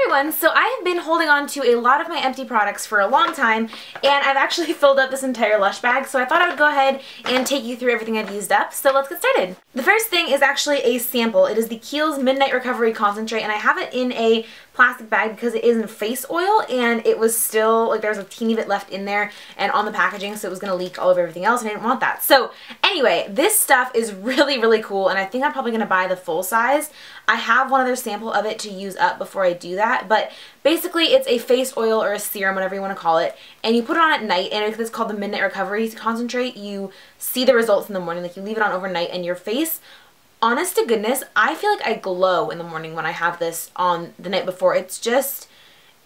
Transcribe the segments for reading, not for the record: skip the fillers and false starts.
everyone, so I have been holding on to a lot of my empty products for a long time, and I've actually filled up this entire Lush bag, so I thought I would go ahead and take you through everything I've used up, so let's get started. The first thing is actually a sample. It is the Kiehl's Midnight Recovery Concentrate, and I have it in a plastic bag because it isn't face oil, and it was still, like, there was a teeny bit left in there and on the packaging, so it was going to leak all over everything else, and I didn't want that. So anyway, this stuff is really, really cool, and I think I'm probably going to buy the full size. I have one other sample of it to use up before I do that, but basically it's a face oil or a serum, whatever you want to call it, and you put it on at night, and it's called the Midnight Recovery Concentrate. You see the results in the morning, like you leave it on overnight, and your face, honest to goodness, I feel like I glow in the morning when I have this on the night before. It's just,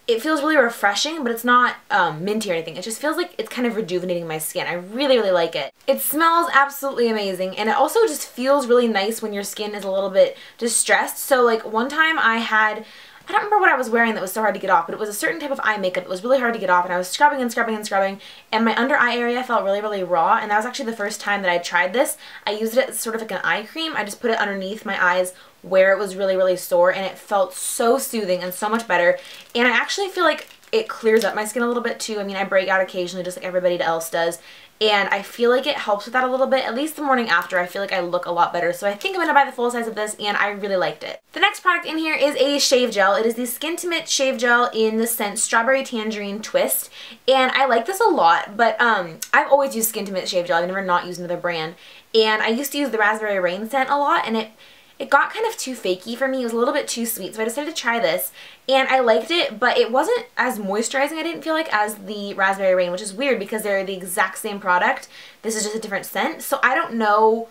it feels really refreshing, but it's not minty or anything. It just feels like it's kind of rejuvenating my skin. I really, really like it. It smells absolutely amazing, and it also just feels really nice when your skin is a little bit distressed. So like one time I don't remember what I was wearing that was so hard to get off, but it was a certain type of eye makeup that was really hard to get off, and I was scrubbing and scrubbing and scrubbing, and my under eye area felt really, really raw, and that was actually the first time that I tried this. I used it as sort of like an eye cream. I just put it underneath my eyes where it was really, really sore, and it felt so soothing and so much better, and I actually feel like it clears up my skin a little bit too. I mean, I break out occasionally just like everybody else does, and I feel like it helps with that a little bit. At least the morning after, I feel like I look a lot better. So I think I'm going to buy the full size of this, and I really liked it. The next product in here is a shave gel. It is the Skintimate shave gel in the scent Strawberry Tangerine Twist, and I like this a lot, but I've always used Skintimate shave gel. I've never not used another brand, and I used to use the Raspberry Rain scent a lot, and it got kind of too fakey for me. It was a little bit too sweet, so I decided to try this, and I liked it, but it wasn't as moisturizing, I didn't feel like, as the Raspberry Rain, which is weird because they're the exact same product. This is just a different scent, so I don't know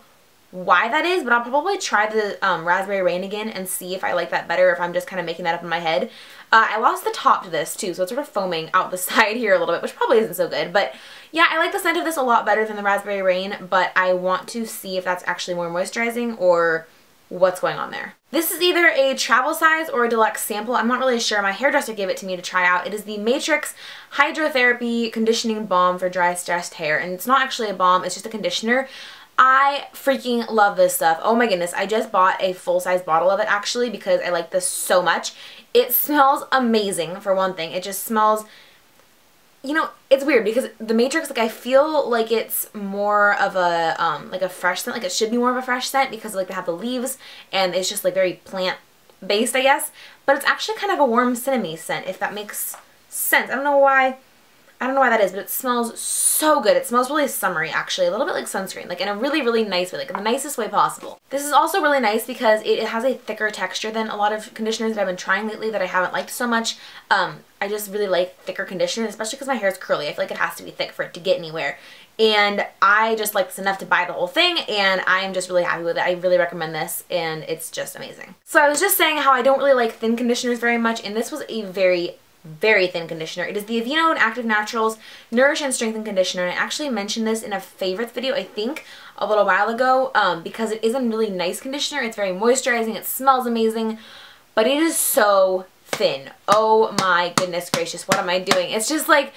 why that is, but I'll probably try the Raspberry Rain again and see if I like that better, or if I'm just kind of making that up in my head. I lost the top to this too, so it's sort of foaming out the side here a little bit, which probably isn't so good, but yeah, I like the scent of this a lot better than the Raspberry Rain, but I want to see if that's actually more moisturizing or what's going on there. This is either a travel size or a deluxe sample. I'm not really sure. My hairdresser gave it to me to try out. It is the Matrix Hydratherapie Conditioning Balm for Dry Stressed Hair, and it's not actually a balm, it's just a conditioner. I freaking love this stuff. Oh my goodness, I just bought a full-size bottle of it actually because I like this so much. It smells amazing, for one thing. It just smells, you know, it's weird because the Matrix, like, I feel like it's more of a, like a fresh scent. Like, it should be more of a fresh scent because, like, they have the leaves and it's just, like, very plant-based, I guess. But it's actually kind of a warm cinnamony scent, if that makes sense. I don't know why that is, but it smells so good. It smells really summery, actually, a little bit like sunscreen, like in a really, really nice way, like in the nicest way possible. This is also really nice because it has a thicker texture than a lot of conditioners that I've been trying lately that I haven't liked so much. I just really like thicker conditioners, especially because my hair is curly. I feel like it has to be thick for it to get anywhere. And I just like this enough to buy the whole thing, and I'm just really happy with it. I really recommend this, and it's just amazing. So I was just saying how I don't really like thin conditioners very much, and this was a very thin conditioner. It is the Aveeno Active Naturals Nourish and Strengthen Conditioner, and I actually mentioned this in a favorites video, I think, a little while ago, because it is a really nice conditioner. It's very moisturizing, it smells amazing, but it is so thin. Oh my goodness gracious, what am I doing? It's just like,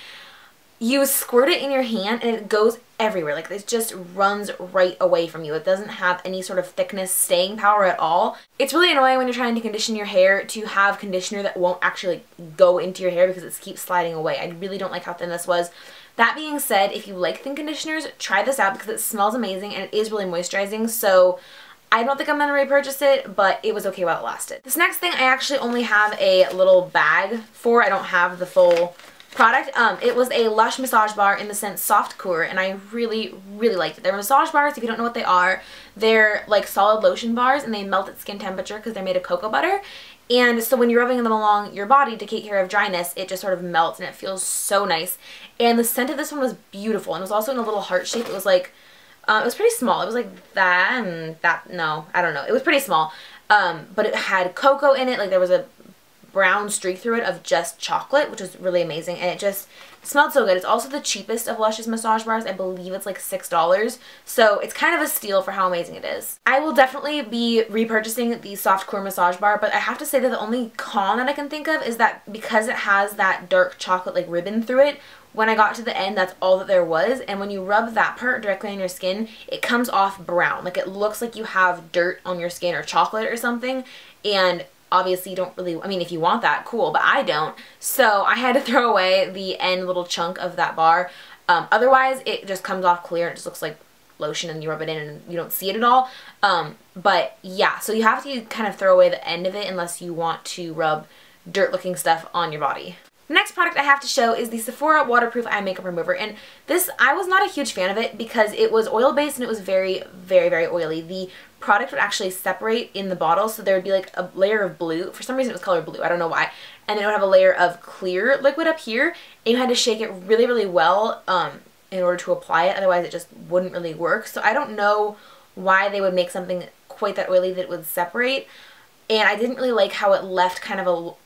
you squirt it in your hand and it goes everywhere. Like, it just runs right away from you. It doesn't have any sort of thickness, staying power at all. It's really annoying when you're trying to condition your hair to have conditioner that won't actually go into your hair because it keeps sliding away. I really don't like how thin this was. That being said, if you like thin conditioners, try this out because it smells amazing and it is really moisturizing. So I don't think I'm going to repurchase it, but it was okay while it lasted. This next thing I actually only have a little bag for. I don't have the full product. It was a Lush massage bar in the scent Soft Couer, and I really, really liked it. They're massage bars. If you don't know what they are, they're like solid lotion bars, and they melt at skin temperature because they're made of cocoa butter. And so when you're rubbing them along your body to take care of dryness, it just sort of melts, and it feels so nice. And the scent of this one was beautiful, and it was also in a little heart shape. It was like, it was pretty small. It was like that and that. No, I don't know. It was pretty small, but it had cocoa in it. Like, there was a brown streak through it of just chocolate, which was really amazing, and it just smelled so good. It's also the cheapest of Lush's massage bars. I believe it's like $6, so it's kind of a steal for how amazing it is. I will definitely be repurchasing the Soft Couer massage bar, but I have to say that the only con that I can think of is that because it has that dark chocolate like ribbon through it, when I got to the end, that's all that there was, and when you rub that part directly on your skin, it comes off brown. Like, it looks like you have dirt on your skin or chocolate or something, and obviously you don't really, I mean, if you want that, cool, but I don't. So I had to throw away the end little chunk of that bar. Otherwise, it just comes off clear and it just looks like lotion and you rub it in and you don't see it at all. But yeah, so you have to kind of throw away the end of it unless you want to rub dirt looking stuff on your body. The next product I have to show is the Sephora Waterproof Eye Makeup Remover, and this, I was not a huge fan of it because it was oil-based and it was very, very, very oily. The product would actually separate in the bottle, so there would be like a layer of blue. For some reason it was colored blue, I don't know why. And then it would have a layer of clear liquid up here, and you had to shake it really, really well in order to apply it, otherwise it just wouldn't really work. So I don't know why they would make something quite that oily that it would separate, and I didn't really like how it left kind of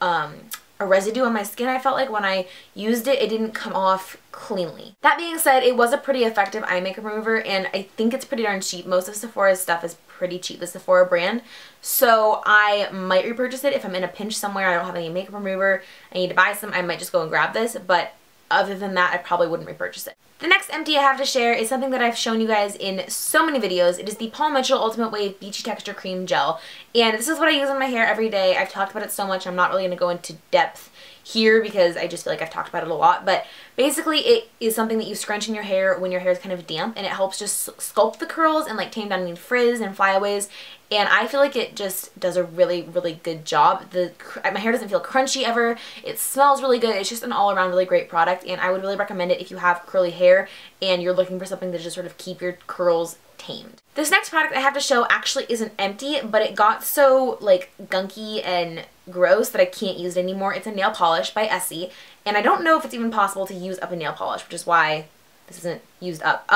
a residue on my skin. I felt like when I used it, it didn't come off cleanly. That being said, it was a pretty effective eye makeup remover, and I think it's pretty darn cheap. Most of Sephora's stuff is pretty cheap, the Sephora brand, so I might repurchase it if I'm in a pinch somewhere, I don't have any makeup remover, I need to buy some, I might just go and grab this, but other than that, I probably wouldn't repurchase it. The next empty I have to share is something that I've shown you guys in so many videos. It is the Paul Mitchell Ultimate Wave Beachy Texture Cream Gel. And this is what I use on my hair every day. I've talked about it so much, I'm not really going to go into depth here because I just feel like I've talked about it a lot. But basically it is something that you scrunch in your hair when your hair is kind of damp, and it helps just sculpt the curls and like tame down any frizz and flyaways. And I feel like it just does a really, really good job. My hair doesn't feel crunchy ever. It smells really good. It's just an all-around really great product, and I would really recommend it if you have curly hair and you're looking for something to just sort of keep your curls tamed. This next product I have to show actually isn't empty, but it got so like gunky and gross that I can't use it anymore. It's a nail polish by Essie, and I don't know if it's even possible to use up a nail polish, which is why this isn't used up.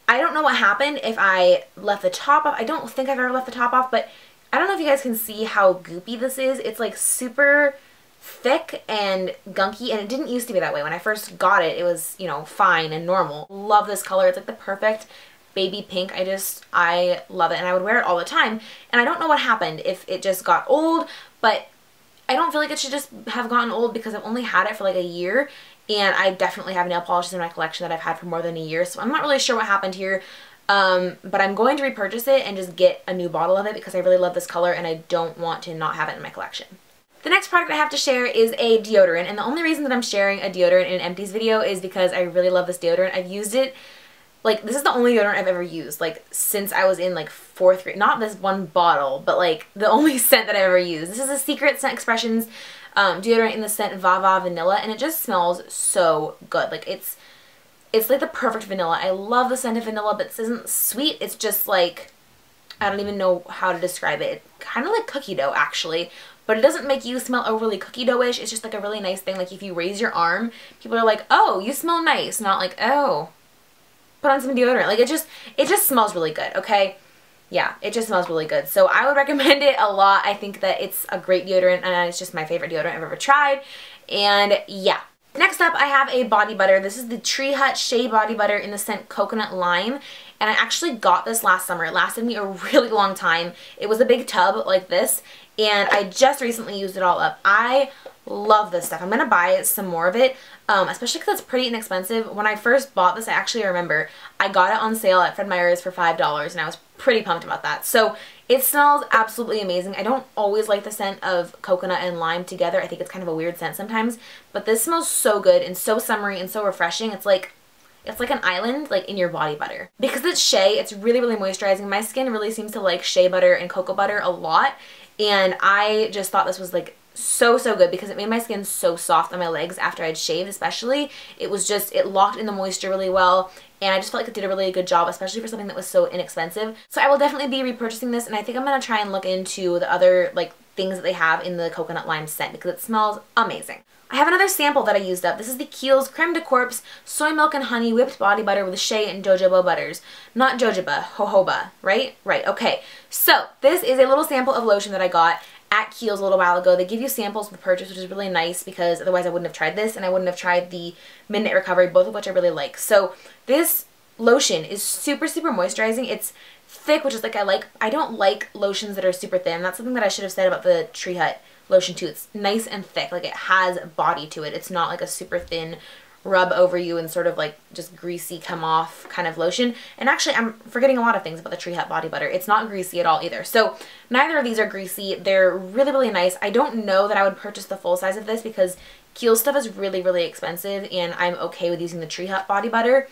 I don't know what happened if I left the top off. I don't think I've ever left the top off, but I don't know if you guys can see how goopy this is. It's like super thick and gunky, and it didn't used to be that way. When I first got it, it was, you know, fine and normal. Love this color. It's like the perfect baby pink. I love it, and I would wear it all the time. And I don't know what happened, if it just got old, but I don't feel like it should just have gotten old because I've only had it for like a year. And I definitely have nail polishes in my collection that I've had for more than a year, so I'm not really sure what happened here. But I'm going to repurchase it and just get a new bottle of it because I really love this color and I don't want to not have it in my collection. The next product I have to share is a deodorant, and the only reason that I'm sharing a deodorant in an empties video is because I really love this deodorant. I've used it, like, this is the only deodorant I've ever used, like, since I was in, like, 4th grade. Not this one bottle, but, like, the only scent that I've ever used. This is a Secret Scent Expressions deodorant in the scent Vava Vanilla, and it just smells so good. Like, it's like the perfect vanilla. I love the scent of vanilla, but this isn't sweet. It's just like, I don't even know how to describe it. It's kind of like cookie dough, actually, but it doesn't make you smell overly cookie dough-ish. It's just like a really nice thing. Like, if you raise your arm, people are like, oh, you smell nice, not like, oh, put on some deodorant. Like, it just smells really good, okay? Yeah, it just smells really good. So I would recommend it a lot. I think that it's a great deodorant, and it's just my favorite deodorant I've ever tried. And yeah. Next up, I have a body butter. This is the Tree Hut Shea Body Butter in the scent Coconut Lime. And I actually got this last summer. It lasted me a really long time. It was a big tub like this, and I just recently used it all up. I love this stuff. I'm going to buy some more of it, especially because it's pretty inexpensive. When I first bought this, I actually remember I got it on sale at Fred Meyer's for $5, and I was pretty pumped about that. So it smells absolutely amazing. I don't always like the scent of coconut and lime together. I think it's kind of a weird scent sometimes, but this smells so good and so summery and so refreshing. It's like an island, like, in your body butter. Because it's shea, it's really, really moisturizing. My skin really seems to like shea butter and cocoa butter a lot, and I just thought this was like so good because it made my skin so soft on my legs after I'd shaved, especially. It was just, it locked in the moisture really well, and I just felt like it did a really good job, especially for something that was so inexpensive. So I will definitely be repurchasing this, and I think I'm going to try and look into the other, like, things that they have in the coconut lime scent because it smells amazing. I have another sample that I used up. This is the Kiehl's Creme de Corpse Soy Milk and Honey Whipped Body Butter with Shea and Jojoba butters. Not jojoba, jojoba, right? Right, okay. So this is a little sample of lotion that I got at Kiehl's a little while ago. They give you samples with purchase, which is really nice because otherwise I wouldn't have tried this, and I wouldn't have tried the Midnight Recovery, both of which I really like. So this lotion is super moisturizing. It's thick, which is like I don't like lotions that are super thin. That's something that I should have said about the Tree Hut lotion too. It's nice and thick, like it has body to it. It's not like a super thin rub over you and sort of like just greasy come off kind of lotion. And actually I'm forgetting a lot of things about the Tree Hut body butter. It's not greasy at all either. So neither of these are greasy. They're really, really nice. I don't know that I would purchase the full size of this because Kiehl stuff is really, really expensive and I'm okay with using the Tree Hut body butter.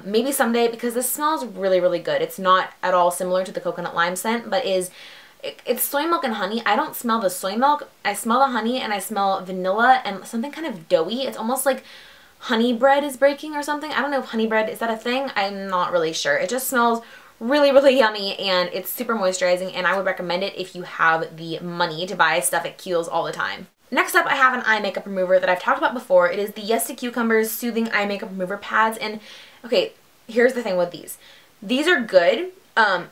Maybe someday, because this smells really, really good. It's not at all similar to the coconut lime scent, but it's soy milk and honey. I don't smell the soy milk. I smell the honey and I smell vanilla and something kind of doughy. It's almost like honey bread is breaking or something. I don't know if honey bread, is that a thing? I'm not really sure. It just smells really, really yummy and it's super moisturizing and I would recommend it if you have the money to buy stuff at Kiehl's all the time. Next up, I have an eye makeup remover that I've talked about before. It is the Yes to Cucumbers Soothing Eye Makeup Remover Pads. And okay, here's the thing with these. These are good.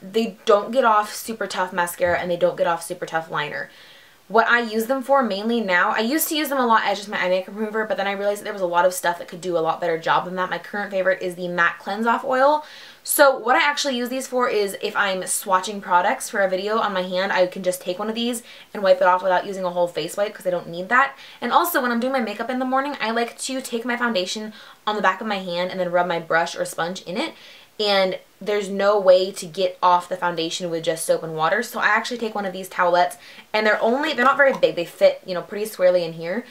They don't get off super tough mascara and they don't get off super tough liner. What I use them for mainly now, I used to use them a lot as just my eye makeup remover, but then I realized that there was a lot of stuff that could do a lot better job than that. My current favorite is the Matte Cleanse Off Oil. So what I actually use these for is if I'm swatching products for a video on my hand, I can just take one of these and wipe it off without using a whole face wipe because I don't need that. And also when I'm doing my makeup in the morning, I like to take my foundation on the back of my hand and then rub my brush or sponge in it. And there's no way to get off the foundation with just soap and water. So I actually take one of these towelettes and they're not very big. They fit, you know, pretty squarely in here.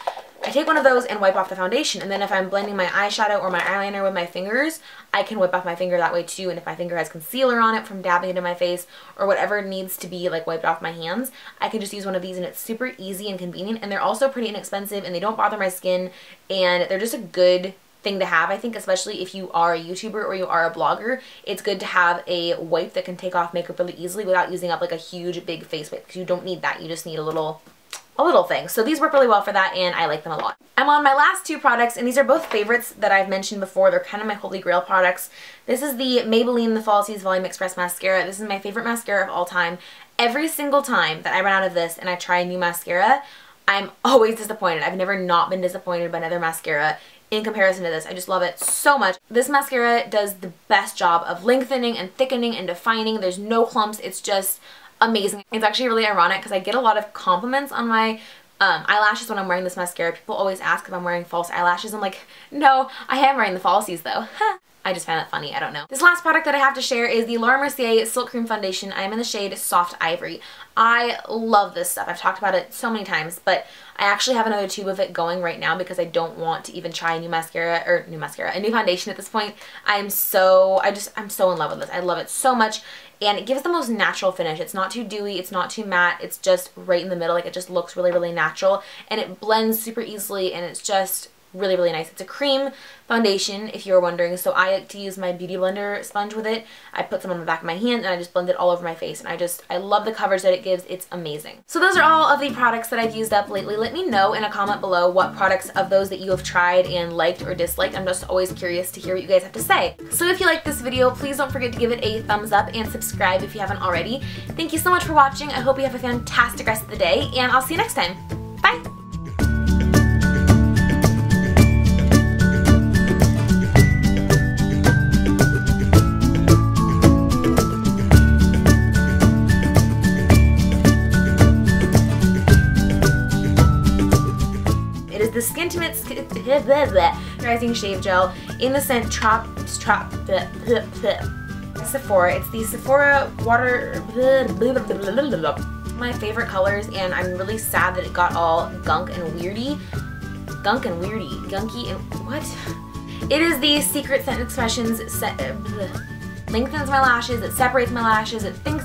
I take one of those and wipe off the foundation. And then if I'm blending my eyeshadow or my eyeliner with my fingers, I can wipe off my finger that way too. And if my finger has concealer on it from dabbing into my face or whatever needs to be like wiped off my hands, I can just use one of these and it's super easy and convenient. And they're also pretty inexpensive and they don't bother my skin and they're just a good thing to have. I think especially if you are a YouTuber or you are a blogger, it's good to have a wipe that can take off makeup really easily without using up like a huge big face wipe because you don't need that. You just need a little thing. So these work really well for that and I like them a lot. I'm on my last two products and these are both favorites that I've mentioned before. They're kind of my holy grail products. This is the Maybelline The Falsies Volume Express Mascara. This is my favorite mascara of all time. Every single time that I run out of this and I try a new mascara, I'm always disappointed. I've never not been disappointed by another mascara in comparison to this. I just love it so much. This mascara does the best job of lengthening and thickening and defining. There's no clumps. It's just amazing. It's actually really ironic because I get a lot of compliments on my eyelashes when I'm wearing this mascara. People always ask if I'm wearing false eyelashes. I'm like, no, I am wearing the falsies though. I just found that funny. I don't know. This last product that I have to share is the Laura Mercier Silk Cream Foundation. I am in the shade Soft Ivory. I love this stuff. I've talked about it so many times, but I actually have another tube of it going right now because I don't want to even try a new foundation at this point. I'm so in love with this. I love it so much. And it gives the most natural finish. It's not too dewy, it's not too matte, it's just right in the middle. Like it just looks really, really natural. And it blends super easily and it's just really, really nice. It's a cream foundation, if you were wondering. So I like to use my Beauty Blender sponge with it. I put some on the back of my hand and I just blend it all over my face. And I love the coverage that it gives. It's amazing. So those are all of the products that I've used up lately. Let me know in a comment below what products of those that you have tried and liked or disliked. I'm just always curious to hear what you guys have to say. So if you like this video, please don't forget to give it a thumbs up and subscribe if you haven't already. Thank you so much for watching. I hope you have a fantastic rest of the day and I'll see you next time. Bye! The Skintimate Rising Shave Gel in the scent Sephora. It's the Sephora Water. My favorite colors, and I'm really sad that it got all gunky and what? It is the Secret Scent Expressions lengthens my lashes, it separates my lashes, it thinks